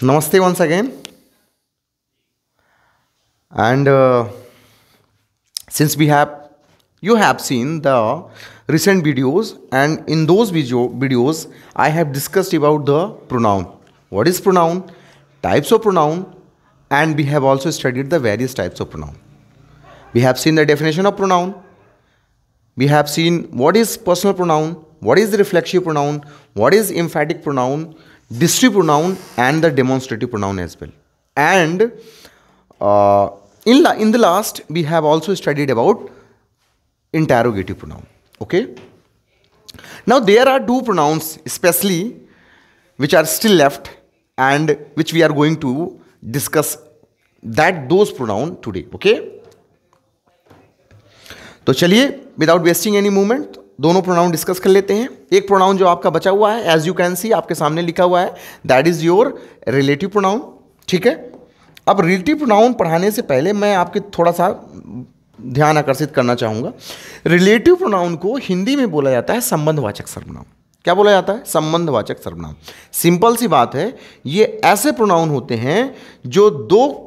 Namaste once again. And since you have seen the recent videos, and in those videos, I have discussed about the pronoun. What is pronoun? Types of pronoun, and we have also studied the various types of pronoun. We have seen the definition of pronoun. We have seen what is personal pronoun, what is the reflexive pronoun, what is emphatic pronoun, descriptive pronoun, and the demonstrative pronoun as well. And in the last, we have also studied about interrogative pronoun. Okay. Now there are two pronouns especially which are still left and which we are going to discuss those pronoun today. Okay. तो चलिए without wasting any movement दोनों pronoun discuss कर लेते हैं. एक pronoun जो आपका बचा हुआ है, एज यू कैन सी आपके सामने लिखा हुआ है, that is your relative pronoun. ठीक है. अब रिलेटिव प्रोनाउन पढ़ाने से पहले मैं आपके थोड़ा सा ध्यान आकर्षित करना चाहूँगा. रिलेटिव प्रोनाउन को हिंदी में बोला जाता है संबंधवाचक सर्वनाम. क्या बोला जाता है? संबंधवाचक सर्वनाम. सिंपल सी बात है, ये ऐसे प्रोनाउन होते हैं जो दो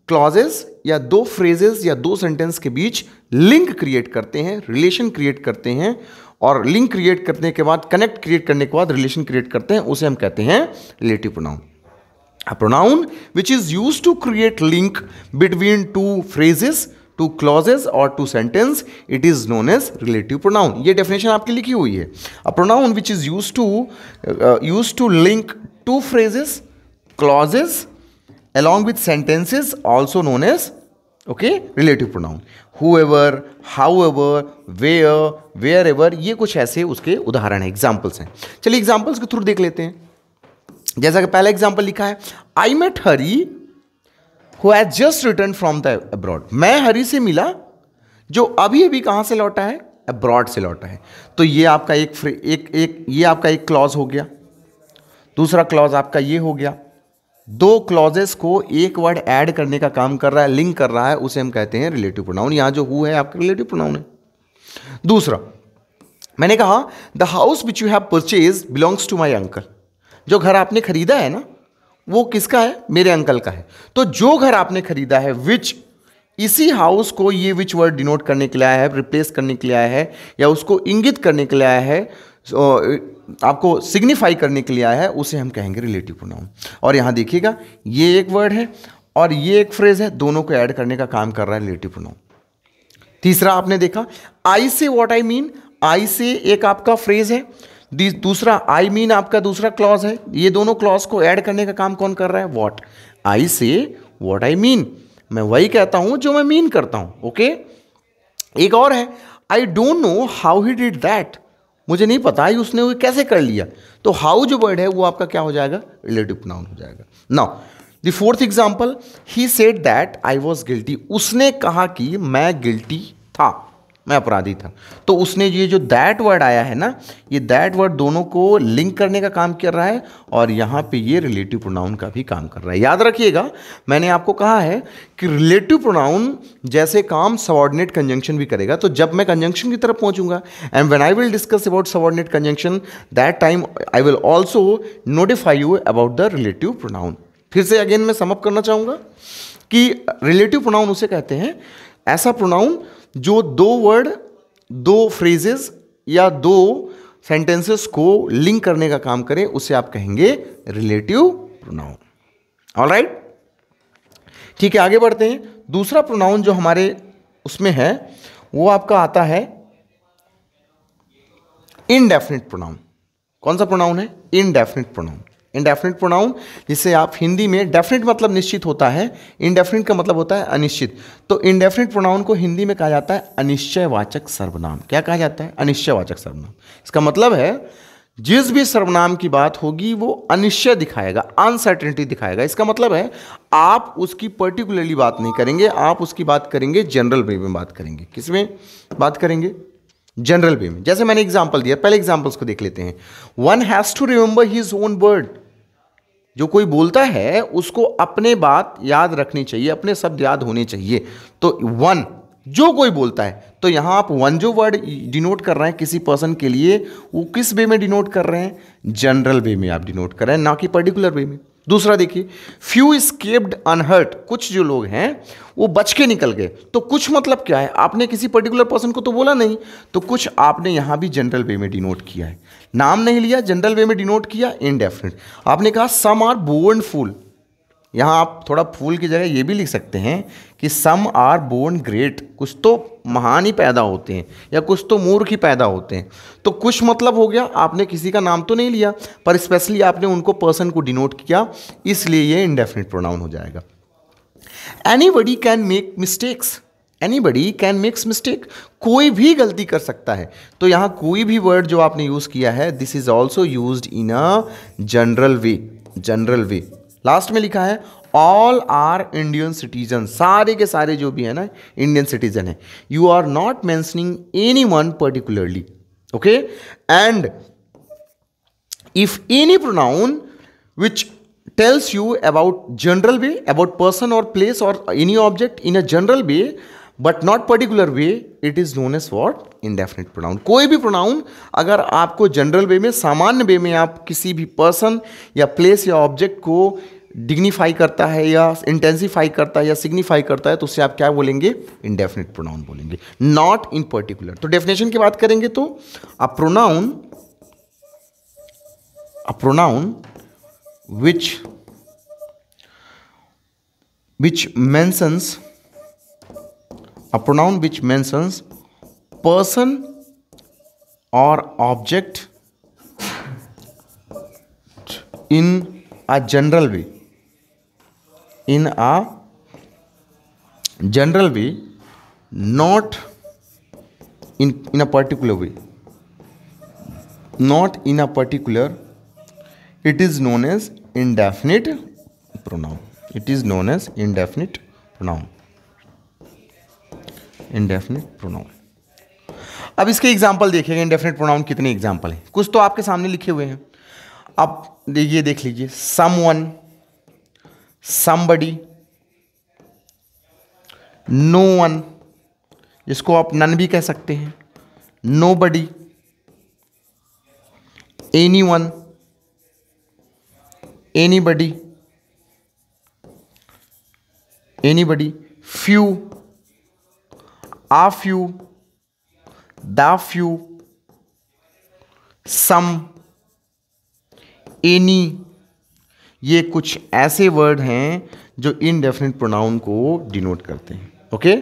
क्लॉजेस या दो फ्रेजेस या दो सेंटेंस के बीच लिंक क्रिएट करते हैं, रिलेशन क्रिएट करते हैं, और लिंक क्रिएट करने के बाद, कनेक्ट क्रिएट करने के बाद रिलेशन क्रिएट करते हैं. उसे हम कहते हैं relative pronoun. A pronoun which is used to create link between two phrases, two clauses or two sentence, it is known as relative pronoun. ये definition आपकी लिखी हुई है. A pronoun which is used to link two phrases, clauses along with sentences, also known as relative pronoun. Whoever, however, where, wherever, ये कुछ ऐसे उसके उदाहरण हैं, examples हैं. चलिए examples के थ्रू देख लेते हैं. जैसा कि पहला एग्जाम्पल लिखा है, I met Hari who has just return from the abroad. मैं हरी से मिला जो अभी अभी कहां से लौटा है? अब्रॉड से लौटा है. तो ये आपका ये आपका एक क्लॉज हो गया. दूसरा क्लॉज आपका ये हो गया. दो क्लॉजेस को एक वर्ड ऐड करने का काम कर रहा है, लिंक कर रहा है, उसे हम कहते हैं रिलेटिव प्रोनाउन. यहां जो हु है आपका रिलेटिव प्रोनाउन है. दूसरा मैंने कहा, the house which you have purchase belongs to my uncle. जो घर आपने खरीदा है ना, वो किसका है? मेरे अंकल का है. तो जो घर आपने खरीदा है, विच, इसी हाउस को ये विच वर्ड डिनोट करने के लिए आया है, रिप्लेस करने के लिए आया है, या उसको इंगित करने के लिए आया है, आपको सिग्निफाई करने के लिए आया है, उसे हम कहेंगे रिलेटिव प्रोनाउन. और यहां देखिएगा, ये एक वर्ड है और ये एक फ्रेज है, दोनों को ऐड करने का काम कर रहा है रिलेटिव प्रोनाउन. तीसरा आपने देखा, आई से व्हाट आई मीन. आई से एक आपका फ्रेज है, दूसरा आई मीन आपका दूसरा क्लॉज है. ये दोनों क्लॉज को ऐड करने का काम कौन कर रहा है? व्हाट. आई से व्हाट आई मीन, मैं वही कहता हूं जो मैं मीन करता हूं. ओके. एक और है, I don't know how he did that. मुझे नहीं पता ही उसने वो कैसे कर लिया. तो हाउ जो वर्ड है वो आपका क्या हो जाएगा? रिलेटिव प्रोनाउन हो जाएगा. Now the fourth example, he said that I was guilty. उसने कहा कि मैं गिल्टी था, मैं अपराधी था. तो उसने ये जो दैट वर्ड आया है ना, ये दैट वर्ड दोनों को लिंक करने का काम कर रहा है, और यहाँ पे ये रिलेटिव प्रोनाउन का भी काम कर रहा है. याद रखिएगा, मैंने आपको कहा है कि रिलेटिव प्रोनाउन जैसे काम सबऑर्डिनेट कंजंक्शन भी करेगा. तो जब मैं कंजंक्शन की तरफ पहुंचूंगा, and when I will discuss about subordinate conjunction, that time I will also notify you about the relative pronoun. फिर से अगेन मैं समअप करना चाहूँगा कि रिलेटिव प्रोनाउन उसे कहते हैं ऐसा प्रोनाउन जो दो वर्ड, दो फ्रेजेस या दो सेंटेंसेस को लिंक करने का काम करे, उसे आप कहेंगे रिलेटिव प्रोनाउन. ऑलराइट. ठीक है, आगे बढ़ते हैं. दूसरा प्रोनाउन जो हमारे उसमें है वो आपका आता है इनडेफिनिट प्रोनाउन. कौन सा प्रोनाउन है? Indefinite pronoun. इनडेफिनिट प्रोनाउन, जिसे आप हिंदी में, डेफिनिट मतलब निश्चित होता है, इनडेफिनिट का मतलब होता है अनिश्चित. तो इनडेफिनिट प्रोनाउन को हिंदी में कहा जाता है अनिश्चयवाचक सर्वनाम. क्या कहा जाता है? अनिश्चयवाचक सर्वनाम. इसका मतलब है जिस भी सर्वनाम की बात होगी वो अनिश्चय दिखाएगा, अनसर्टेनिटी दिखाएगा. इसका मतलब है आप उसकी पर्टिकुलरली बात नहीं करेंगे, आप उसकी बात करेंगे जनरल वे में बात करेंगे. किसमें बात करेंगे? जनरल वे में. जैसे मैंने एग्जाम्पल दिया, पहले एग्जाम्पल्स को देख लेते हैं. One has to remember his own word. जो कोई बोलता है उसको अपने बात याद रखनी चाहिए, अपने शब्द याद होने चाहिए. तो वन, जो कोई बोलता है, तो यहां आप वन जो वर्ड डिनोट कर रहे हैं किसी पर्सन के लिए, वो किस वे में डिनोट कर रहे हैं? जनरल वे में आप डिनोट कर रहे हैं, ना कि पर्टिकुलर वे में. दूसरा देखिए, फ्यू स्केप्ड अनहर्ट, कुछ जो लोग हैं वो बच के निकल गए। तो कुछ मतलब क्या है, आपने किसी पर्टिकुलर पर्सन को तो बोला नहीं, तो कुछ आपने यहां भी जनरल वे में डिनोट किया है, नाम नहीं लिया, जनरल वे में डिनोट किया, इनडेफिनिट। आपने कहा सम आर बोर्न फूल, यहां आप थोड़ा फूल की जगह ये भी लिख सकते हैं कि सम आर बोर्न ग्रेट, कुछ तो महान ही पैदा होते हैं या कुछ तो मूर्ख ही पैदा होते हैं। तो कुछ मतलब हो गया, आपने किसी का नाम तो नहीं लिया पर स्पेशली आपने उनको पर्सन को डिनोट किया, इसलिए ये इंडेफिनिट प्रोनाउन हो जाएगा। Anybody can make mistakes, anybody can makes mistake, कोई भी गलती कर सकता है। तो यहां कोई भी वर्ड जो आपने यूज किया है, this is also used in a general way, general way. Last में लिखा है ऑल आर इंडियन सिटीजन, सारे के सारे जो भी है ना इंडियन सिटीजन है। You are not mentioning any one particularly, okay. And if any pronoun which tells you about general way, about person or place or any object in a general way but not particular way, it is known as what? Indefinite pronoun। कोई भी pronoun अगर आपको general वे में, सामान्य वे में आप किसी भी पर्सन या प्लेस या ऑब्जेक्ट को डिग्निफाई करता है या इंटेंसिफाई करता है या सिग्निफाई करता है, तो उससे आप क्या बोलेंगे? इंडेफिनिट प्रोनाउन बोलेंगे, नॉट इन पर्टिकुलर। तो डेफिनेशन की बात करेंगे तो a pronoun which mentions a pronoun which mentions person or object in a general way, in a general way, not in a particular way, not in a particular, it is known as indefinite pronoun, it is known as indefinite pronoun, indefinite pronoun। अब इसके example देखिएगा, indefinite pronoun कितने example हैं, कुछ तो आपके सामने लिखे हुए हैं। अब देखिए, देख लीजिए, समवन, समबडी, नो वन, जिसको आप नन भी कह सकते हैं, nobody, anyone, anybody, anybody, few, a few, the few, some, any, ये कुछ ऐसे वर्ड हैं जो इनडेफिनिट प्रोनाउन को डिनोट करते हैं, ओके।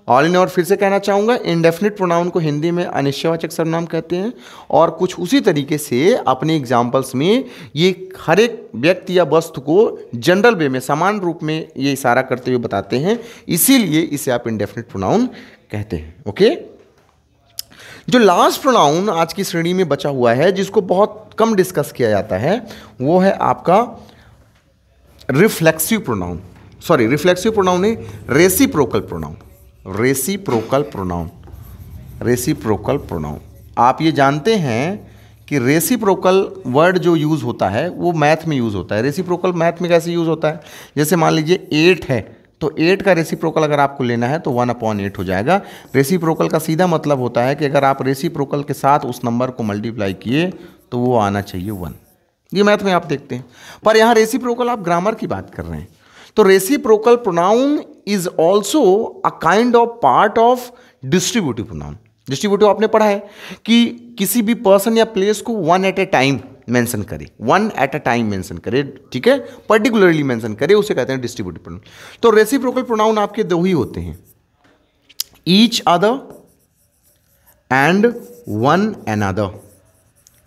ऑल इन और फिर से कहना चाहूँगा, इनडेफिनिट प्रोनाउन को हिंदी में अनिश्चयवाचक सर्वनाम कहते हैं, और कुछ उसी तरीके से अपने एग्जाम्पल्स में ये हर एक व्यक्ति या वस्तु को जनरल वे में, समान रूप में ये इशारा करते हुए बताते हैं, इसीलिए इसे आप इनडेफिनिट प्रोनाउन कहते हैं, ओके। जो लास्ट प्रोनाउन आज की श्रेणी में बचा हुआ है, जिसको बहुत कम डिस्कस किया जाता है, वो है आपका reflexive pronoun, sorry reflexive pronoun है, reciprocal pronoun, reciprocal pronoun, reciprocal pronoun. आप ये जानते हैं कि रेसिप्रोकल वर्ड जो यूज़ होता है वो मैथ में यूज़ होता है। रेसिप्रोकल मैथ में कैसे यूज़ होता है? जैसे मान लीजिए 8 है, तो 8 का रेसिप्रोकल अगर आपको लेना है तो 1/8 हो जाएगा। रेसिप्रोकल का सीधा मतलब होता है कि अगर आप रेसिप्रोकल के साथ उस नंबर को मल्टीप्लाई किए तो वो आना चाहिए 1। ये मैथ में आप देखते हैं, पर यहाँ रेसिप्रोकल आप ग्रामर की बात कर रहे हैं। तो reciprocal pronoun is also a kind of part of distributive pronoun. Distributive आपने पढ़ा है कि किसी भी पर्सन या प्लेस को one at a time mention करे, one at a time mention करे, ठीक है, पर्टिकुलरली मेंशन करे, उसे कहते हैं डिस्ट्रीब्यूटिव प्रोनाउन। तो रेसिप्रोकल प्रोनाउन आपके दो ही होते हैं, each other and one another,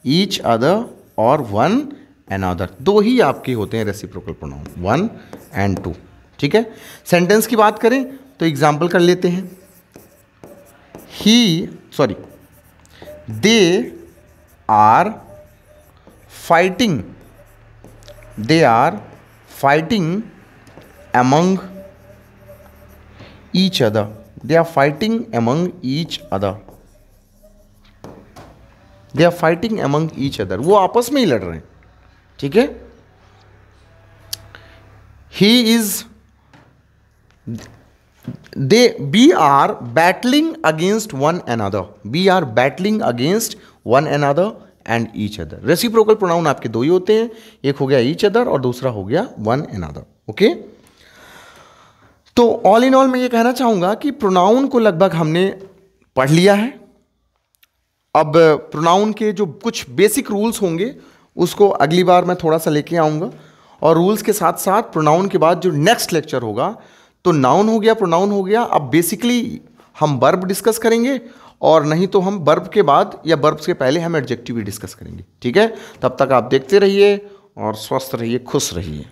each other और वन अनदर, दो ही आपके होते हैं रेसिप्रोकल प्रोनाउन, 1 and 2, ठीक है। सेंटेंस की बात करें तो एग्जाम्पल कर लेते हैं, they are fighting, they are fighting among each other, they are fighting among each other, they are fighting among each other, वो आपस में ही लड़ रहे हैं, ठीक है। he is, we are battling against one another, we are battling against one another and each other. Reciprocal pronoun आपके दो ही होते हैं, एक हो गया ईच अदर और दूसरा हो गया वन अनदर। ओके, तो ऑल इन ऑल मैं ये कहना चाहूंगा कि प्रोनाउन को लगभग हमने पढ़ लिया है। अब प्रोनाउन के जो कुछ बेसिक रूल्स होंगे उसको अगली बार मैं थोड़ा सा लेके आऊँगा, और रूल्स के साथ साथ प्रोनाउन के बाद जो नेक्स्ट लेक्चर होगा तो नाउन हो गया, प्रोनाउन हो गया। अब बेसिकली हम वर्ब डिस्कस करेंगे, और नहीं तो हम वर्ब के बाद या वर्ब से पहले हम एडजेक्टिव भी डिस्कस करेंगे। ठीक है, तब तक आप देखते रहिए और स्वस्थ रहिए, खुश रहिए।